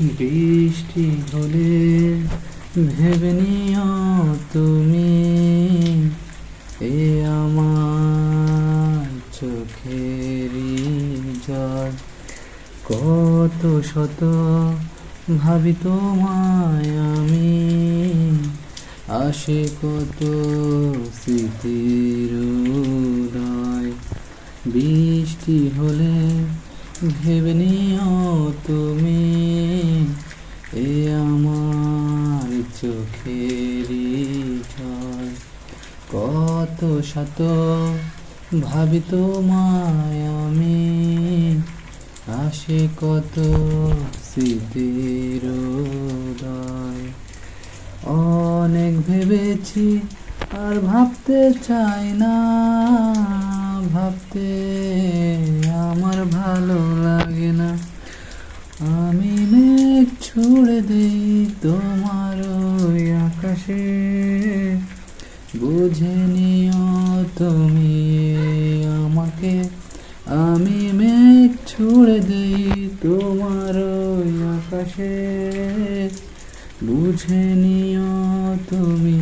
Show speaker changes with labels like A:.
A: বৃষ্টি হলে ভেবে নিও তুমি, এ আমার চোখেরই জল। কত শত ভাবি তোমায় আমি, আসে কত স্মৃতির উদয়। বৃষ্টি হলে ভেবে নিও তুমি, এ আমার চোখেরই জল। কত শত ভাবি তোমায় আমি, আসে কত স্মৃতির উদয়। অনেক ভেবেছি আর ভাবতে চাই না, ভাবতে আমার ভালো লাগে না। আমি মেঘ ছুড়ে দেই তোমার ওই আকাশে, বুঝে নিও তুমি আমাকে। আমি মেঘ ছুড়ে দেই তোমার ওই আকাশে, বুঝে নিও তুমি